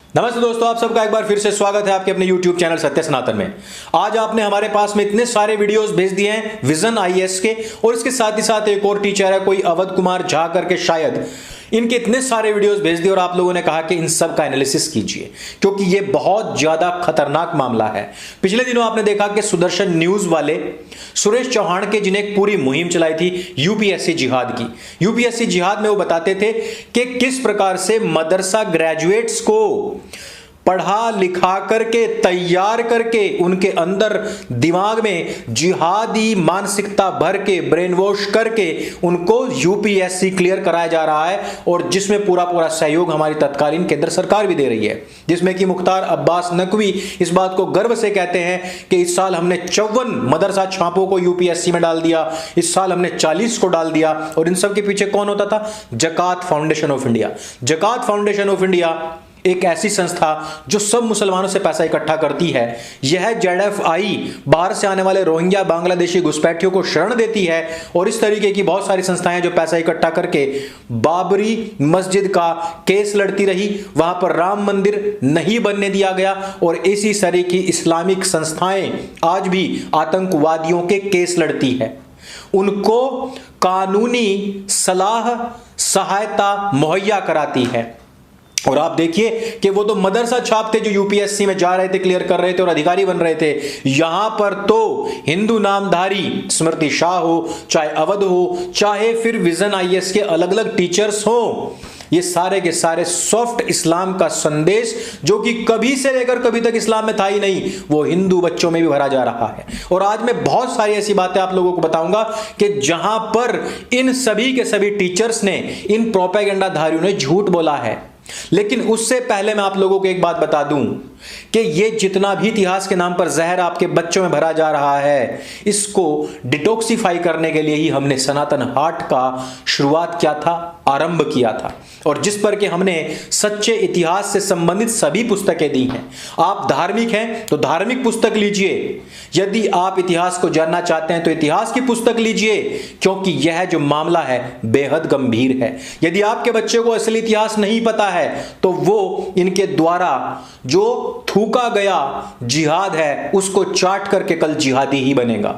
नमस्ते दोस्तों, आप सबका एक बार फिर से स्वागत है आपके अपने YouTube चैनल सत्य सनातन में। आज आपने हमारे पास में इतने सारे वीडियोस भेज दिए हैं विजन आईएएस के, और इसके साथ ही साथ एक और टीचर है कोई अवध कुमार झा करके, शायद इनके इतने सारे वीडियोस भेज दिए और आप लोगों ने कहा कि इन सब का एनालिसिस कीजिए क्योंकि ये बहुत ज्यादा खतरनाक मामला है। पिछले दिनों आपने देखा कि सुदर्शन न्यूज वाले सुरेश चौहान के जिन्हें एक पूरी मुहिम चलाई थी यूपीएससी जिहाद की। यूपीएससी जिहाद में वो बताते थे कि किस प्रकार से मदरसा ग्रेजुएट्स को पढ़ा लिखा करके तैयार करके उनके अंदर दिमाग में जिहादी मानसिकता भर के ब्रेन वॉश करके उनको यूपीएससी क्लियर कराया जा रहा है, और जिसमें पूरा पूरा सहयोग हमारी तत्कालीन केंद्र सरकार भी दे रही है, जिसमें कि मुख्तार अब्बास नकवी इस बात को गर्व से कहते हैं कि इस साल हमने 54 मदरसा छापों को यूपीएससी में डाल दिया, इस साल हमने 40 को डाल दिया। और इन सब के पीछे कौन होता था? जकात फाउंडेशन ऑफ इंडिया। जकात फाउंडेशन ऑफ इंडिया एक ऐसी संस्था जो सब मुसलमानों से पैसा इकट्ठा करती है। यह जेडएफआई बाहर से आने वाले रोहिंग्या बांग्लादेशी घुसपैठियों को शरण देती है, और इस तरीके की बहुत सारी संस्थाएं जो पैसा इकट्ठा करके बाबरी मस्जिद का केस लड़ती रही, वहां पर राम मंदिर नहीं बनने दिया गया, और इसी तरह की इस्लामिक संस्थाएं आज भी आतंकवादियों के केस लड़ती है, उनको कानूनी सलाह सहायता मुहैया कराती है। और आप देखिए कि वो तो मदरसा छाप थे जो यूपीएससी में जा रहे थे, क्लियर कर रहे थे और अधिकारी बन रहे थे। यहां पर तो हिंदू नामधारी स्मृति शाह हो, चाहे अवध हो, चाहे फिर विजन आईएएस के अलग अलग टीचर्स हो, ये सारे के सारे सॉफ्ट इस्लाम का संदेश जो कि कभी से लेकर कभी तक इस्लाम में था ही नहीं, वो हिंदू बच्चों में भी भरा जा रहा है। और आज मैं बहुत सारी ऐसी बातें आप लोगों को बताऊंगा कि जहां पर इन सभी के सभी टीचर्स ने, इन प्रोपेगेंडाधारियों ने झूठ बोला है। लेकिन उससे पहले मैं आप लोगों को एक बात बता दूं कि ये जितना भी इतिहास के नाम पर जहर आपके बच्चों में भरा जा रहा है, इसको डिटॉक्सिफाई करने के लिए ही हमने सनातन हाट का शुरुआत किया था, आरंभ किया था, और जिस पर कि हमने सच्चे इतिहास से संबंधित सभी पुस्तकें दी हैं। आप धार्मिक हैं तो धार्मिक पुस्तक लीजिए, यदि आप इतिहास को जानना चाहते हैं तो इतिहास की पुस्तक लीजिए, क्योंकि यह जो मामला है बेहद गंभीर है। यदि आपके बच्चे को असली इतिहास नहीं पता है तो वो इनके द्वारा जो थूका गया जिहाद है उसको चाट करके कल जिहादी ही बनेगा।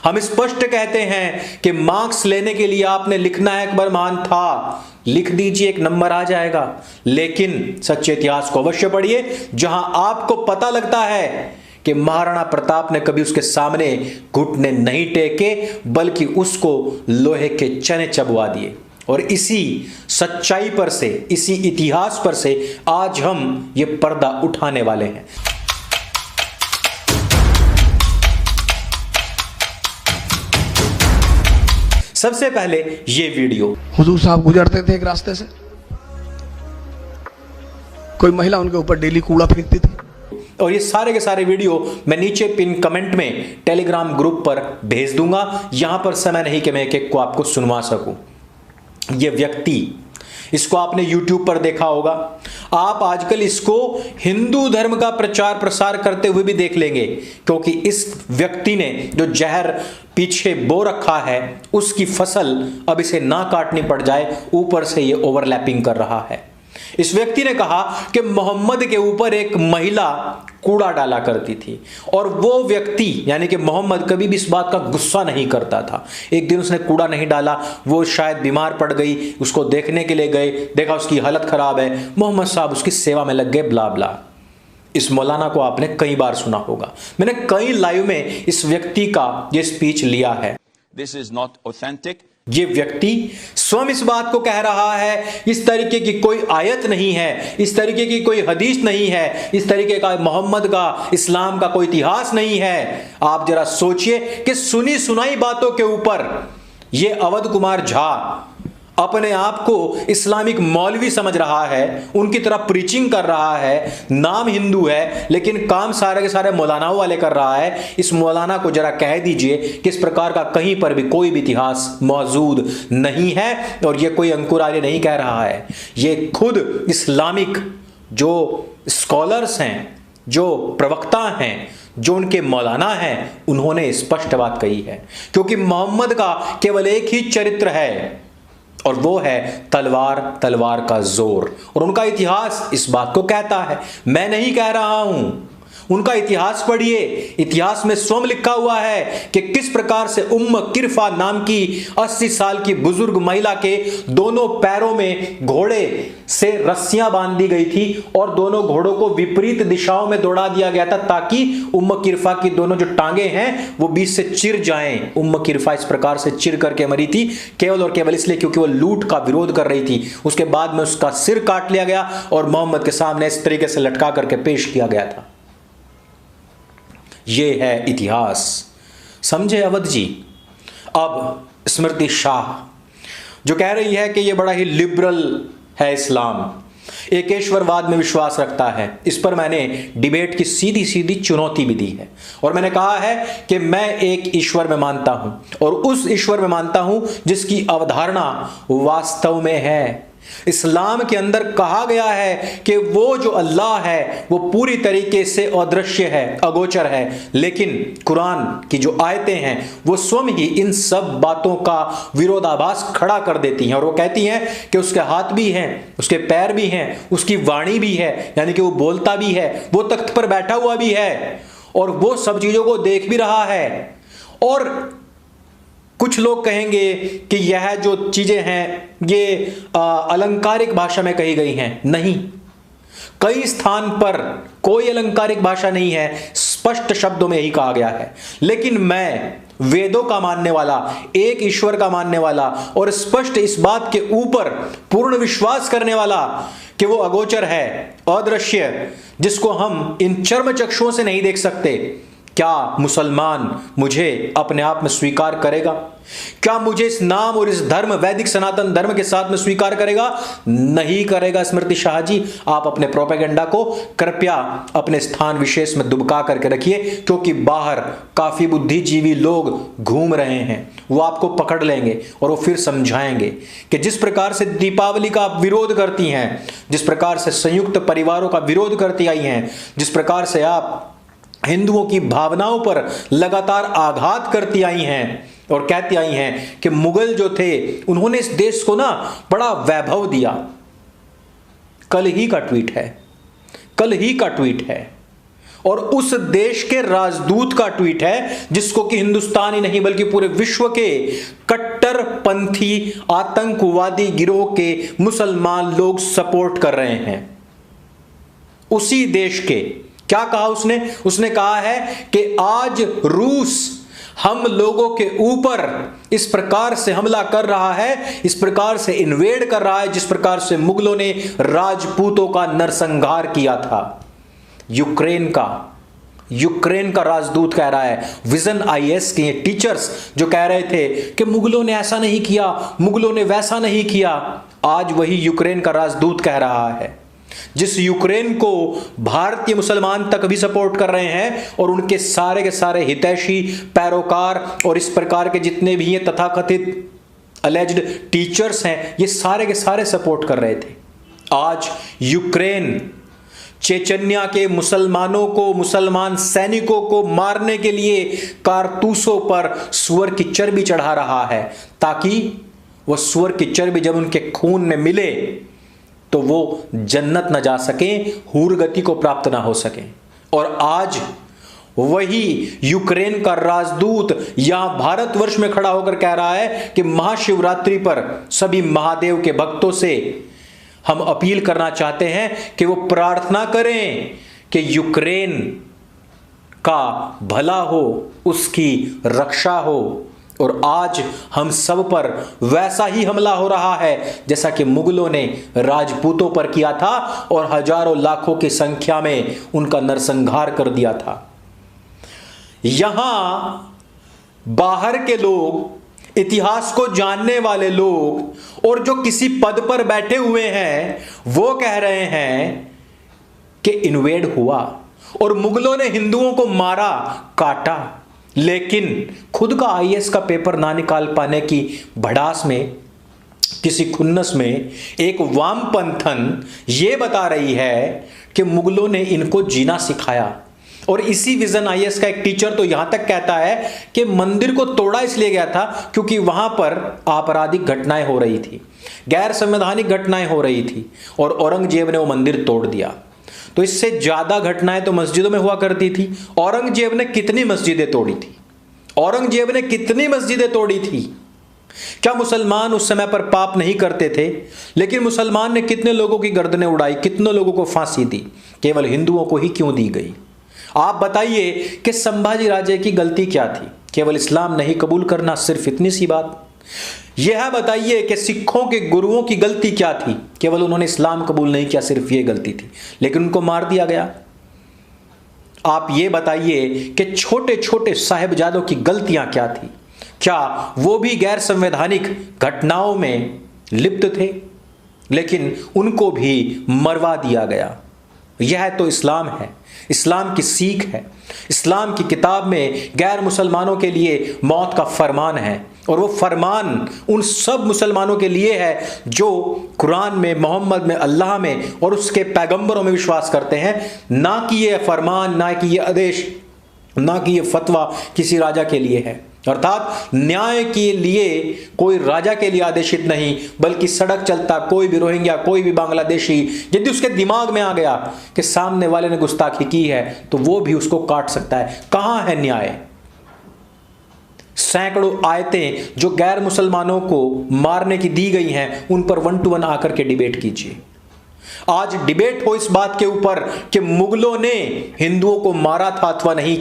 हम स्पष्ट कहते हैं कि मार्क्स लेने के लिए आपने लिखना है अकबर महान था, लिख दीजिए, एक नंबर आ जाएगा, लेकिन सच्चे इतिहास को अवश्य पढ़िए जहां आपको पता लगता है कि महाराणा प्रताप ने कभी उसके सामने घुटने नहीं टेके बल्कि उसको लोहे के चने चबवा दिए। और इसी सच्चाई पर से, इसी इतिहास पर से आज हम ये पर्दा उठाने वाले हैं। सबसे पहले ये वीडियो, हुजूर साहब गुजरते थे एक रास्ते से, कोई महिला उनके ऊपर डेली कूड़ा फेंकती थी, और ये सारे के सारे वीडियो मैं नीचे पिन कमेंट में टेलीग्राम ग्रुप पर भेज दूंगा। यहां पर समय नहीं कि मैं एक एक को आपको सुनवा सकूं। ये व्यक्ति, इसको आपने YouTube पर देखा होगा, आप आजकल इसको हिंदू धर्म का प्रचार प्रसार करते हुए भी देख लेंगे, क्योंकि इस व्यक्ति ने जो जहर पीछे बो रखा है उसकी फसल अब इसे ना काटनी पड़ जाए, ऊपर से ये ओवरलैपिंग कर रहा है। इस व्यक्ति ने कहा कि मोहम्मद के ऊपर एक महिला कूड़ा डाला करती थी, और वो व्यक्ति यानी कि मोहम्मद कभी भी इस बात का गुस्सा नहीं करता था। एक दिन उसने कूड़ा नहीं डाला, वो शायद बीमार पड़ गई, उसको देखने के लिए गए, देखा उसकी हालत खराब है, मोहम्मद साहब उसकी सेवा में लग गए, ब्ला ब्ला। इस मौलाना को आपने कई बार सुना होगा, मैंने कई लाइव में इस व्यक्ति का ये स्पीच लिया है। This is not authentic. ये व्यक्ति स्वयं इस बात को कह रहा है, इस तरीके की कोई आयत नहीं है, इस तरीके की कोई हदीस नहीं है, इस तरीके का मोहम्मद का, इस्लाम का कोई इतिहास नहीं है। आप जरा सोचिए कि सुनी सुनाई बातों के ऊपर ये अवध कुमार झा अपने आप को इस्लामिक मौलवी समझ रहा है, उनकी तरह प्रीचिंग कर रहा है, नाम हिंदू है लेकिन काम सारे के सारे मौलानाओं वाले कर रहा है। इस मौलाना को जरा कह दीजिए कि इस प्रकार का कहीं पर भी कोई भी इतिहास मौजूद नहीं है, और ये कोई अंकुर आर्य नहीं कह रहा है, ये खुद इस्लामिक जो स्कॉलर्स हैं, जो प्रवक्ता हैं, जो उनके मौलाना हैं, उन्होंने स्पष्ट बात कही है। क्योंकि मोहम्मद का केवल एक ही चरित्र है, और वो है तलवार, तलवार का जोर। और उनका इतिहास इस बात को कहता है, मैं नहीं कह रहा हूं। उनका इतिहास पढ़िए, इतिहास में स्वयं लिखा हुआ है कि किस प्रकार से उम्म किरफा नाम की 80 साल की बुजुर्ग महिला के दोनों पैरों में घोड़े से रस्सियां बांध दी गई थी और दोनों घोड़ों को विपरीत दिशाओं में दौड़ा दिया गया था ताकि उम्म किरफा की दोनों जो टांगे हैं वो बीच से चिर जाएं। उम्म किरफा इस प्रकार से चिर करके मरी थी केवल और केवल इसलिए क्योंकि वो लूट का विरोध कर रही थी। उसके बाद में उसका सिर काट लिया गया और मोहम्मद के सामने इस तरीके से लटका करके पेश किया गया था। ये है इतिहास, समझे अवध जी। अब स्मृति शाह जो कह रही है कि ये बड़ा ही लिबरल है इस्लाम, एकेश्वरवाद में विश्वास रखता है, इस पर मैंने डिबेट की सीधी सीधी चुनौती भी दी है और मैंने कहा है कि मैं एक ईश्वर में मानता हूं और उस ईश्वर में मानता हूं जिसकी अवधारणा वास्तव में है। इस्लाम के अंदर कहा गया है कि वो जो अल्लाह है वो पूरी तरीके से अदृश्य है, अगोचर है, लेकिन कुरान की जो आयतें हैं वो स्वयं ही इन सब बातों का विरोधाभास खड़ा कर देती हैं और वो कहती हैं कि उसके हाथ भी हैं, उसके पैर भी हैं, उसकी वाणी भी है, यानी कि वो बोलता भी है, वो तख्त पर बैठा हुआ भी है और वो सब चीजों को देख भी रहा है। और कुछ लोग कहेंगे कि यह जो चीजें हैं ये अलंकारिक भाषा में कही गई हैं। नहीं, कई स्थान पर कोई अलंकारिक भाषा नहीं है, स्पष्ट शब्दों में ही कहा गया है। लेकिन मैं वेदों का मानने वाला, एक ईश्वर का मानने वाला और स्पष्ट इस बात के ऊपर पूर्ण विश्वास करने वाला कि वो अगोचर है, अदृश्य, जिसको हम इन चर्म चक्षुओं से नहीं देख सकते, क्या मुसलमान मुझे अपने आप में स्वीकार करेगा? क्या मुझे इस नाम और इस धर्म, वैदिक सनातन धर्म के साथ में स्वीकार करेगा? नहीं करेगा। स्मृति शाह जी, आप अपने प्रोपेगेंडा को कृपया अपने स्थान विशेष में दुबका करके रखिए, क्योंकि बाहर काफी बुद्धिजीवी लोग घूम रहे हैं, वो आपको पकड़ लेंगे और वो फिर समझाएंगे कि जिस प्रकार से दीपावली का आप विरोध करती हैं, जिस प्रकार से संयुक्त परिवारों का विरोध करती आई हैं, जिस प्रकार से आप हिंदुओं की भावनाओं पर लगातार आघात करती आई हैं और कहती आई हैं कि मुगल जो थे उन्होंने इस देश को ना बड़ा वैभव दिया। कल ही का ट्वीट है, कल ही का ट्वीट है और उस देश के राजदूत का ट्वीट है जिसको कि हिंदुस्तान ही नहीं बल्कि पूरे विश्व के कट्टरपंथी आतंकवादी गिरोह के मुसलमान लोग सपोर्ट कर रहे हैं। उसी देश के क्या कहा उसने? उसने कहा है कि आज रूस हम लोगों के ऊपर इस प्रकार से हमला कर रहा है, इस प्रकार से इन्वेड कर रहा है जिस प्रकार से मुगलों ने राजपूतों का नरसंहार किया था। यूक्रेन का राजदूत कह रहा है, विजन आईएएस के टीचर्स जो कह रहे थे कि मुगलों ने ऐसा नहीं किया, मुगलों ने वैसा नहीं किया, आज वही यूक्रेन का राजदूत कह रहा है, जिस यूक्रेन को भारतीय मुसलमान तक भी सपोर्ट कर रहे हैं और उनके सारे के सारे हितैषी पैरोकार और इस प्रकार के जितने भी ये तथाकथित अलेज्ड टीचर्स हैं, ये सारे के सारे सपोर्ट कर रहे थे। आज यूक्रेन चेचन्या के मुसलमानों को, मुसलमान सैनिकों को मारने के लिए कारतूसों पर सुअर की चर्बी चढ़ा रहा है ताकि वह सुअर की चर्बी जब उनके खून में मिले तो वो जन्नत न जा सके, हूर गति को प्राप्त ना हो सके। और आज वही यूक्रेन का राजदूत यहां भारतवर्ष में खड़ा होकर कह रहा है कि महाशिवरात्रि पर सभी महादेव के भक्तों से हम अपील करना चाहते हैं कि वो प्रार्थना करें कि यूक्रेन का भला हो, उसकी रक्षा हो। और आज हम सब पर वैसा ही हमला हो रहा है जैसा कि मुगलों ने राजपूतों पर किया था और हजारों लाखों की संख्या में उनका नरसंहार कर दिया था। यहां बाहर के लोग, इतिहास को जानने वाले लोग और जो किसी पद पर बैठे हुए हैं वो कह रहे हैं कि इन्वेड हुआ और मुगलों ने हिंदुओं को मारा, काटा, लेकिन खुद का आईएएस का पेपर ना निकाल पाने की भड़ास में, किसी खुन्नस में एक वामपंथन ये बता रही है कि मुगलों ने इनको जीना सिखाया, और इसी विजन आईएएस का एक टीचर तो यहां तक कहता है कि मंदिर को तोड़ा इसलिए गया था क्योंकि वहां पर आपराधिक घटनाएं हो रही थी, गैर संवैधानिक घटनाएं हो रही थी और औरंगजेब ने वो मंदिर तोड़ दिया। तो इससे ज्यादा घटनाएं तो मस्जिदों में हुआ करती थी। औरंगजेब ने कितनी मस्जिदें तोड़ी थी? औरंगजेब ने कितनी मस्जिदें तोड़ी थी? क्या मुसलमान उस समय पर पाप नहीं करते थे? लेकिन मुसलमान ने कितने लोगों की गर्दनें उड़ाई, कितने लोगों को फांसी दी? केवल हिंदुओं को ही क्यों दी गई? आप बताइए कि संभाजी राजे की गलती क्या थी? केवल इस्लाम नहीं कबूल करना, सिर्फ इतनी सी बात। यह बताइए कि सिखों के गुरुओं की गलती क्या थी? केवल उन्होंने इस्लाम कबूल नहीं किया, सिर्फ यह गलती थी, लेकिन उनको मार दिया गया। आप ये बताइए कि छोटे छोटे साहिबजादों की गलतियां क्या थी? क्या वो भी गैर संवैधानिक घटनाओं में लिप्त थे? लेकिन उनको भी मरवा दिया गया। यह तो इस्लाम है, इस्लाम की सीख है। इस्लाम की किताब में गैर मुसलमानों के लिए मौत का फरमान है और वो फरमान उन सब मुसलमानों के लिए है जो कुरान में, मोहम्मद में, अल्लाह में और उसके पैगंबरों में विश्वास करते हैं। ना कि ये फरमान, ना कि ये आदेश, ना कि ये फतवा किसी राजा के लिए है। अर्थात न्याय के लिए कोई राजा के लिए आदेशित नहीं, बल्कि सड़क चलता कोई भी रोहिंग्या, कोई भी बांग्लादेशी, यदि उसके दिमाग में आ गया कि सामने वाले ने गुस्ताखी की है तो वो भी उसको काट सकता है। कहां है न्याय? सैकड़ों आयतें जो गैर मुसलमानों को मारने की दी गई हैं, उन पर 1 to 1 आकर के डिबेट कीजिए। आज डिबेट हो इस बात के ऊपर कि मुगलों ने हिंदुओं को मारा था अथवा नहीं।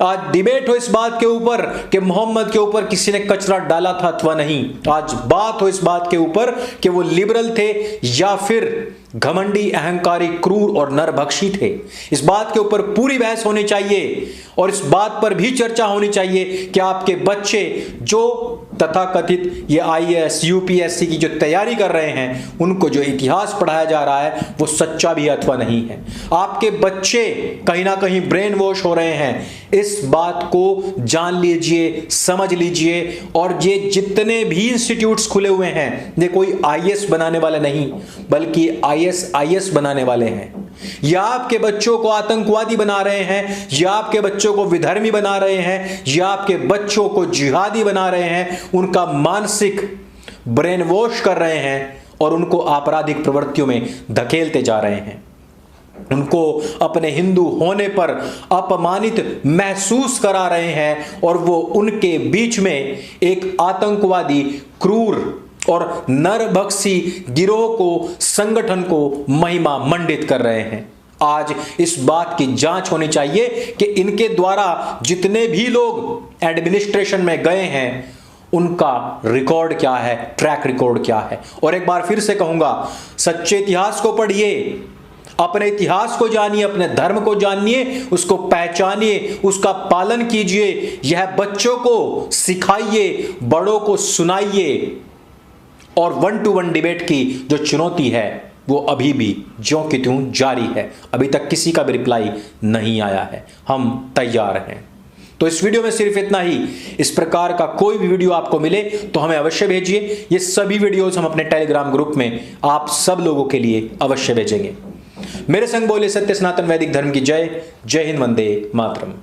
आज डिबेट हो इस बात के ऊपर कि मोहम्मद के ऊपर किसी ने कचरा डाला था अथवा नहीं। आज बात हो इस बात के ऊपर कि वो लिबरल थे या फिर घमंडी, अहंकारी, क्रूर और नरभक्षी थे। इस बात के ऊपर पूरी बहस होनी चाहिए और इस बात पर भी चर्चा होनी चाहिए कि आपके बच्चे जो तथाकथित ये आईएएस, यूपीएससी की जो तैयारी कर रहे हैं, उनको जो इतिहास पढ़ाया जा रहा है वो सच्चा भी अथवा नहीं है। आपके बच्चे कहीं ना कहीं ब्रेन वॉश हो रहे हैं। इस बात को जान लीजिए, समझ लीजिए। और ये जितने भी इंस्टीट्यूट्स खुले हुए हैं, ये कोई आईएएस बनाने वाले नहीं, बल्कि आईएस बनाने वाले हैं। या आपके बच्चों को आतंकवादी बना रहे हैं, या आपके बच्चों को विधर्मी बना रहे हैं, या आपके बच्चों को जिहादी बना रहे हैं। उनका मानसिक ब्रेन वॉश कर रहे हैं और उनको आपराधिक प्रवृत्तियों में धकेलते जा रहे हैं। उनको अपने हिंदू होने पर अपमानित महसूस करा रहे हैं और वो उनके बीच में एक आतंकवादी, क्रूर और नरभक्षी गिरोह को, संगठन को महिमा मंडित कर रहे हैं। आज इस बात की जांच होनी चाहिए कि इनके द्वारा जितने भी लोग एडमिनिस्ट्रेशन में गए हैं, उनका रिकॉर्ड क्या है, ट्रैक रिकॉर्ड क्या है। और एक बार फिर से कहूंगा, सच्चे इतिहास को पढ़िए, अपने इतिहास को जानिए, अपने धर्म को जानिए, उसको पहचानिए, उसका पालन कीजिए। यह बच्चों को सिखाइए, बड़ों को सुनाइए। और 1 to 1 डिबेट की जो चुनौती है वो अभी भी ज्यों की त्यों जारी है। अभी तक किसी का भी रिप्लाई नहीं आया है। हम तैयार हैं। तो इस वीडियो में सिर्फ इतना ही। इस प्रकार का कोई भी वीडियो आपको मिले तो हमें अवश्य भेजिए। ये सभी वीडियोस हम अपने टेलीग्राम ग्रुप में आप सब लोगों के लिए अवश्य भेजेंगे। मेरे संग बोले सत्य सनातन वैदिक धर्म की जय। जय हिंद, वंदे मातरम।